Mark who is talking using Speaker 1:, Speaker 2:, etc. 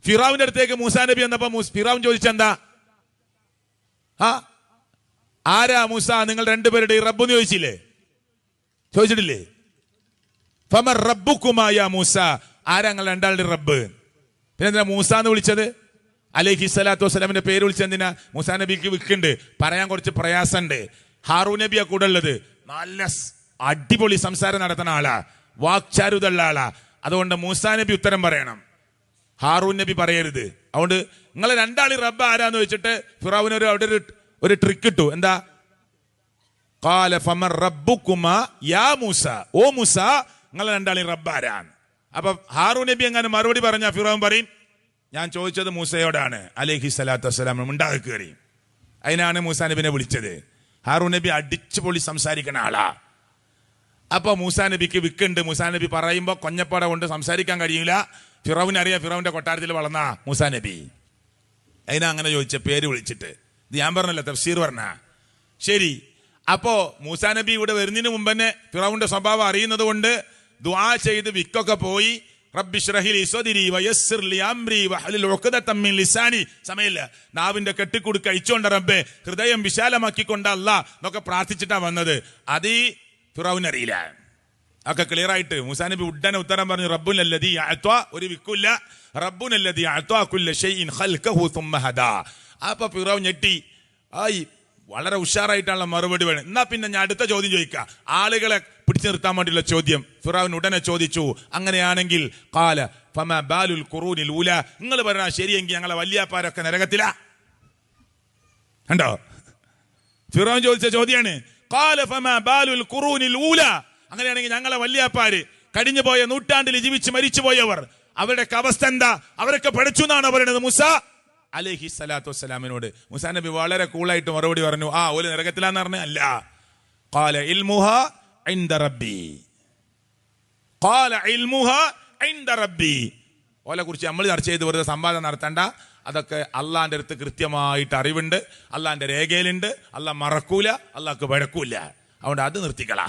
Speaker 1: ഫിറൗന്റെ അടുത്തേക്ക് മൂസാ നബി എന്നപ്പോ ഫിറൗൻ ചോദിച്ചെന്താ? ആരാ മൂസ നിങ്ങൾ രണ്ടുപേരുടെ റബ്ബെന്ന് ചോദിച്ചില്ലേ? ചോദിച്ചിട്ടില്ലേ? ഫമർ റബ്ബുക്കുമായ മൂസ, ആരാ നിങ്ങൾ രണ്ടാളുടെ റബ്ബ്? പിന്നെ എന്തിനാ മൂസ എന്ന് വിളിച്ചത്? അലൈഹി സ്വലാത്തു വസ്സലാമിന്റെ പേര് വിളിച്ചെന്തിനാ? മൂസാ നബിക്ക് വിക്കുണ്ട്, പറയാൻ കുറച്ച് പ്രയാസമുണ്ട്. ഹാറൂൻ നബിയാ കൂടെ ഉള്ളത്, നല്ല അടിപൊളി സംസാരം നടത്തുന്ന ആളാ, വാക്ചാരുതള്ള ആളാ. അതുകൊണ്ട് മൂസാ നബി ഉത്തരം പറയണം, ഹാറൂൻ നബി പറയരുത്. അതുകൊണ്ട് നിങ്ങൾ രണ്ടാളി റബ്ബ് ആരാന്ന് വെച്ചിട്ട് ഫിറൗൻ അവിടെ ഒരു ട്രിക്ക് ഇട്ടു. എന്താ? ഖാല ഫമർ റബ്ബുക്കുമാ യാ മൂസ, ഓ മൂസ നിങ്ങൾ രണ്ടാളി റബ്ബ് ആരാണ്? അപ്പൊ ഹാറൂൻ നബി എങ്ങനെ മറുപടി പറഞ്ഞ ഫിറൗൻ പറയും, ഞാൻ ചോദിച്ചത് മൂസയോടാണ് അലൈഹി സ്വലാത്തു വസ്സലാം, ഉണ്ടാകെ കയറി. അതിനാണ് മൂസാ നബിനെ വിളിച്ചത്. ഹാറൂൻ നബി അടിച്ചു പൊളി സംസാരിക്കുന്ന ആളാ. അപ്പൊ മൂസാ നബിക്ക് വിക്കുണ്ട്. മൂസാ നബി പറയുമ്പോ കൊഞ്ഞപ്പാട കൊണ്ട് സംസാരിക്കാൻ കഴിയില്ല. ഫിറൗൻ അറിയാം, ഫിറൗന്റെ കൊട്ടാരത്തിൽ വളർന്ന മൂസാ നബി. അതിനാ അങ്ങനെ ചോദിച്ച പേര് വിളിച്ചിട്ട്. ഇത് ഞാൻ പറഞ്ഞല്ലോ, തഫ്സീർ പറഞ്ഞ. ശരി, അപ്പോ മൂസാ നബി ഇവിടെ വരുന്നതിന് മുമ്പ് തന്നെ ഫിറൗന്റെ സ്വഭാവം അറിയുന്നത് കൊണ്ട് ദുആ ചെയ്ത് വിക്കൊക്കെ പോയി, റബ്ബി ശ്റഹ് ലി സദ്രി വയസ്സിർ ലി അംരി വഹ്ലുൽ ഉഖ്ദതം മിൻ ലിസാനി. സമയമില്ല, നാവിന്റെ കെട്ടിക്കുടുക്ക് അഴിച്ചോണ്ട റബ്ബേ, ഹൃദയം വിശാലമാക്കിക്കൊണ്ട് അല്ലാ എന്നൊക്കെ പ്രാർത്ഥിച്ചിട്ടാ വന്നത്. അത് ഫിറൗൻ അറിയില്ല. ഒക്കെ ക്ലിയർ ആയിട്ട് മൂസാ നബി ഉടനെ ഉത്തരം പറഞ്ഞു, റബ്ബുനല്ലദീ അഅ്താ, ഒരു വിക്കുല്ല, റബ്ബുനല്ലദീ അഅ്താ കുല്ല ഷൈഇൻ ഖൽഖഹു സുമ്മ ഹദാ. അപ്പൊ ഫിറൗൻ ഞെട്ടി. ആയി വളരെ ഉഷാറായിട്ടുള്ള മറുപടി വേണം. എന്നാ പിന്നെ ഞാൻ അടുത്ത ചോദ്യം ചോദിക്കാം, ആളുകളെ പിടിച്ചു നിർത്താൻ വേണ്ടിയുള്ള ചോദ്യം. ഫിറൗൻ ഉടനെ ചോദിച്ചു, അങ്ങനെയാണെങ്കിൽ ഖാല ഫമാ ബാലുൽ ഖുറൂനിൽ ഊല, നിങ്ങൾ പറഞ്ഞാ ശരിയെങ്കിൽ ഞങ്ങളെ വല്യാപ്പാരൊക്കെ നരകത്തിലാ? കണ്ടോ, ഫിറൗൻ ചോദിച്ച ചോദ്യമാണ്. ഖാല ഫമാ ബാലുൽ ഖുറൂനിൽ ഊല, അങ്ങനെയാണെങ്കിൽ ഞങ്ങളെ വല്യാപ്പാര്, കഴിഞ്ഞു പോയ നൂറ്റാണ്ടിൽ ജീവിച്ച് മരിച്ചുപോയവർ, അവരുടെ അവസ്ഥ എന്താ? അവരൊക്കെ പഠിച്ചു എന്നാണ് പറയുന്നത് മൂസ അലൈഹി സ്വലാത്തു വസ്സലാമിനോട്. മൂസാ നബി വളരെ കൂളായിട്ട് മറുപടി പറഞ്ഞു, ഓല് നരകത്തിലാന്ന് പറഞ്ഞ അല്ല. ഖാല ഇൽമുഹാ ഇൻദ റബ്ബി, ഖാല ഇൽമുഹാ ഇൻദ റബ്ബി. ഓലെ കുറിച്ച് നമ്മൾ ചർച്ച ചെയ്ത് വെറുതെ സംവാദം നടത്തണ്ട. അതൊക്കെ അള്ളാന്റെ അടുത്ത് കൃത്യമായിട്ട് അറിവുണ്ട്, അള്ളാന്റെ രേഖയിലുണ്ട്. അള്ളാഹ് മറക്കൂല, അള്ളാഹ്ക്ക് വഴക്കൂല. അതുകൊണ്ട് അത് നിർത്തിക്കളാ.